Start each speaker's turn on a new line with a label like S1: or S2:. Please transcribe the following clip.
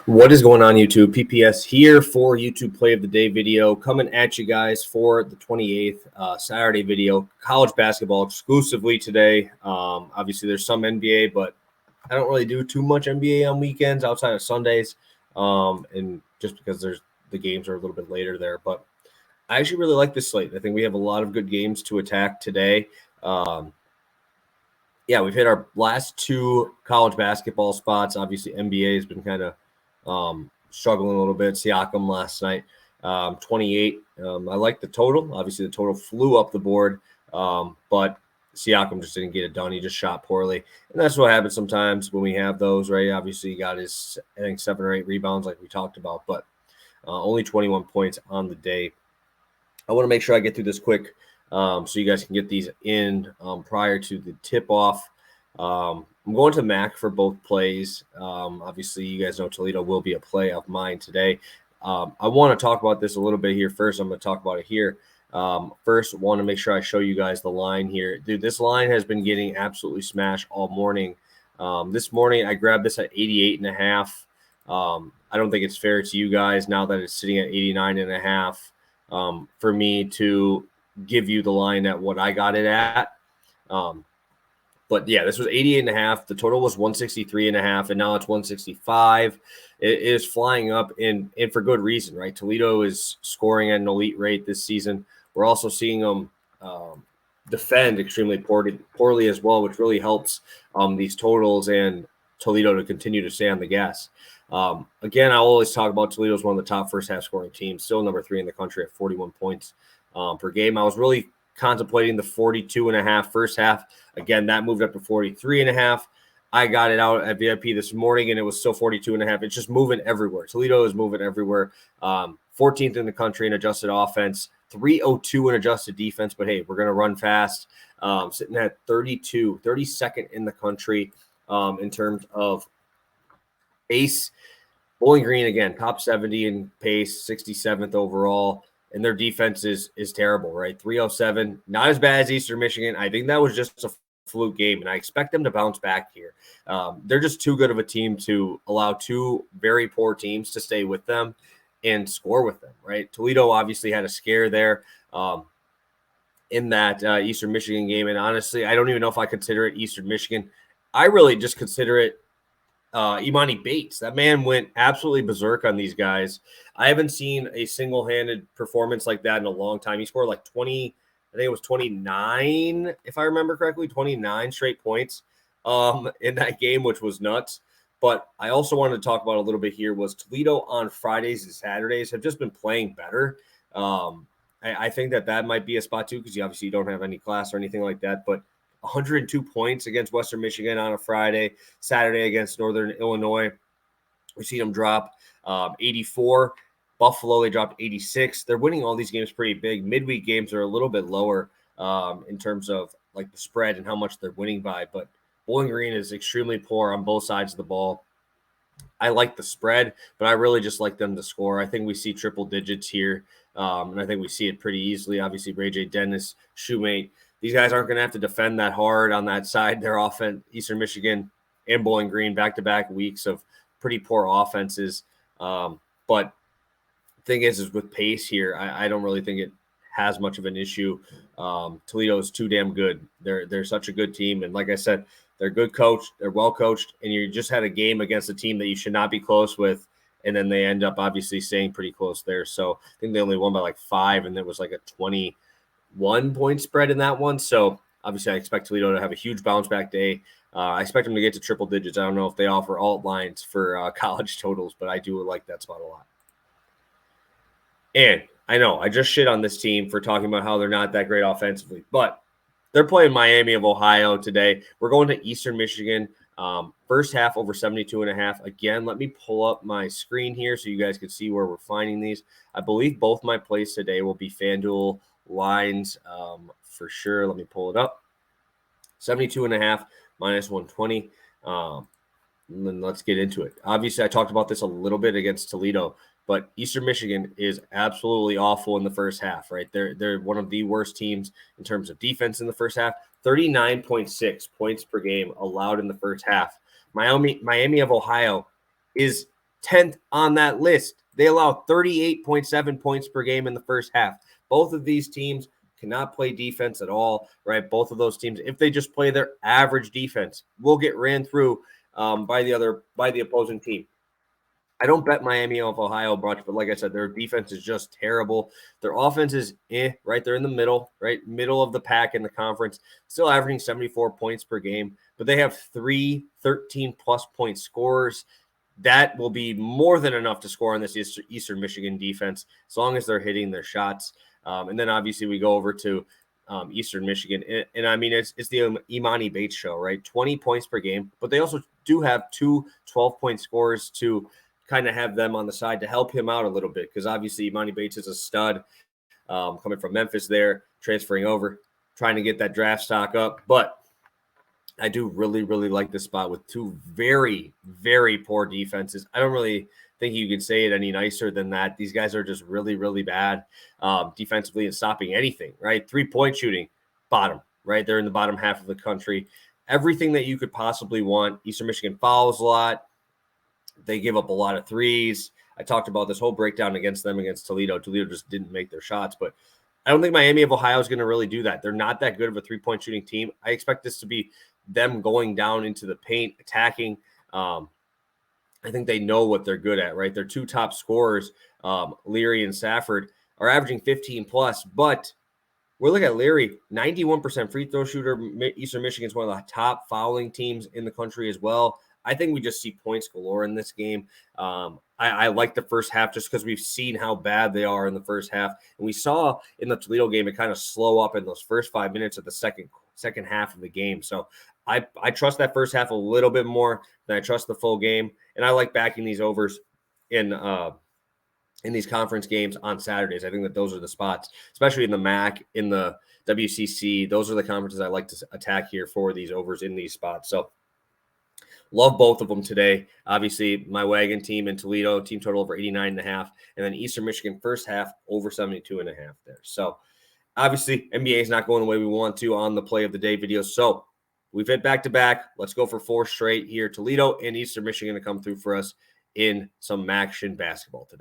S1: What is going on, YouTube? PPS here for YouTube Play of the Day video, coming at you guys for the 28th Saturday video. College basketball exclusively today. Obviously, there's some NBA, but I don't really do too much NBA on weekends outside of Sundays, and just because the games are a little bit later there. But I actually really like this slate. I think we have a lot of good games to attack today. We've hit our last two college basketball spots. Obviously, NBA has been kind of struggling a little bit. Siakam last night, 28. I like the total. Obviously, the total flew up the board, but Siakam just didn't get it done. He just shot poorly, and that's what happens sometimes when we have those, right? Obviously, he got his, I think, 7 or 8 rebounds like we talked about, but only 21 points on the day. I want to make sure I get through this quick so you guys can get these in prior to the tip-off. I'm going to Mac for both plays. Obviously, you guys know Toledo will be a play of mine today. I want to talk about this a little bit here first. I'm going to talk about it here. First, want to make sure I show you guys the line here. Dude, this line has been getting absolutely smashed all morning. This morning, I grabbed this at 88.5. I don't think it's fair to you guys now that it's sitting at 89.5 for me to give you the line at what I got it at. But yeah, this was 88.5. The total was 163.5, and now it's 165. It is flying up, and for good reason, right? Toledo is scoring at an elite rate this season. We're also seeing them defend extremely poorly as well, which really helps these totals and Toledo to continue to stay on the gas. Again, I always talk about Toledo as one of the top first half scoring teams, still number 3 in the country at 41 points per game. I was really contemplating the 42.5 first half. Again, that moved up to 43.5. I got it out at VIP this morning, and it was still 42.5. It's just moving everywhere. Toledo is moving everywhere. 14th in the country in adjusted offense, 302 in adjusted defense. But hey, we're going to run fast. Sitting at 32nd in the country in terms of pace. Bowling Green, again, top 70 in pace, 67th overall. And their defense is terrible, right? 307, not as bad as Eastern Michigan. I think that was just a fluke game, and I expect them to bounce back here. They're just too good of a team to allow two very poor teams to stay with them and score with them, right? Toledo obviously had a scare there in that Eastern Michigan game, and honestly, I don't even know if I consider it Eastern Michigan. I really just consider it Imani Bates. That man went absolutely berserk on these guys. I haven't seen a single-handed performance like that in a long time. He scored like 20, I think it was 29, if I remember correctly, 29 straight points in that game, which was nuts. But I also wanted to talk about a little bit here was Toledo on Fridays and Saturdays have just been playing better. I think that might be a spot too, because you obviously don't have any class or anything like that, but 102 points against Western Michigan on a Friday, Saturday against Northern Illinois. We see them drop 84. Buffalo, they dropped 86. They're winning all these games pretty big. Midweek games are a little bit lower in terms of like the spread and how much they're winning by. But Bowling Green is extremely poor on both sides of the ball. I like the spread, but I really just like them to score. I think we see triple digits here, and I think we see it pretty easily. Obviously, Ray J. Dennis, Shoemate, these guys aren't going to have to defend that hard on that side. Their offense, Eastern Michigan and Bowling Green, back-to-back weeks of pretty poor offenses. But the thing is with pace here, I don't really think it has much of an issue. Toledo is too damn good. They're such a good team. And like I said, they're good coached. They're well coached. And you just had a game against a team that you should not be close with. And then they end up obviously staying pretty close there. So I think they only won by like 5, and there was like a 21-point spread in that one. So obviously I expect Toledo to have a huge bounce back day. I expect them to get to triple digits. I don't know if they offer alt lines for college totals, but I do like that spot a lot. And I know I just shit on this team for talking about how they're not that great offensively, but they're playing Miami of Ohio today. We're going to Eastern Michigan. First half over 72.5. Again, let me pull up my screen here so you guys can see where we're finding these. I believe both my plays today will be FanDuel lines for sure. Let me pull it up. 72.5 minus 120. And then let's get into it. Obviously, I talked about this a little bit against Toledo, but Eastern Michigan is absolutely awful in the first half, right? They're one of the worst teams in terms of defense in the first half. 39.6 points per game allowed in the first half. Miami of Ohio is 10th on that list. They allow 38.7 points per game in the first half. Both of these teams cannot play defense at all, right? Both of those teams, if they just play their average defense, will get ran through by the opposing team. I don't bet Miami of Ohio much, but like I said, their defense is just terrible. Their offense is right? They're in the middle, right? Middle of the pack in the conference, still averaging 74 points per game, but they have 3 13-plus point scorers. That will be more than enough to score on this Eastern Michigan defense, as long as they're hitting their shots. And then obviously we go over to Eastern Michigan. And I mean, it's the Imani Bates show, right? 20 points per game, but they also do have 2 12-point scorers to kind of have them on the side to help him out a little bit, because obviously Imani Bates is a stud coming from Memphis there, transferring over, trying to get that draft stock up. But I do really, really like this spot with 2 very, very poor defenses. I don't really think you can say it any nicer than that. These guys are just really, really bad defensively and stopping anything, right? 3-point shooting, bottom, right? They're in the bottom half of the country. Everything that you could possibly want. Eastern Michigan fouls a lot. They give up a lot of threes. I talked about this whole breakdown against them against Toledo. Toledo just didn't make their shots, but I don't think Miami of Ohio is going to really do that. They're not that good of a 3-point shooting team. I expect this to be them going down into the paint, attacking. I think they know what they're good at, right? Their 2 top scorers, Leary and Safford, are averaging 15-plus, but we're looking at Leary, 91% free throw shooter. Eastern Michigan is one of the top fouling teams in the country as well. I think we just see points galore in this game. I like the first half just because we've seen how bad they are in the first half. And we saw in the Toledo game it kind of slow up in those first 5 minutes of the second half of the game. So I trust that first half a little bit more than I trust the full game. And I like backing these overs in these conference games on Saturdays. I think that those are the spots, especially in the MAC, in the WCC. Those are the conferences I like to attack here for these overs in these spots. So love both of them today. Obviously, my wagon team in Toledo, team total over 89.5, and then Eastern Michigan first half over 72.5 there. So obviously, NBA is not going the way we want to on the play of the day video. So we've hit back-to-back. Let's go for 4 straight here. Toledo and Eastern Michigan to come through for us in some action basketball today.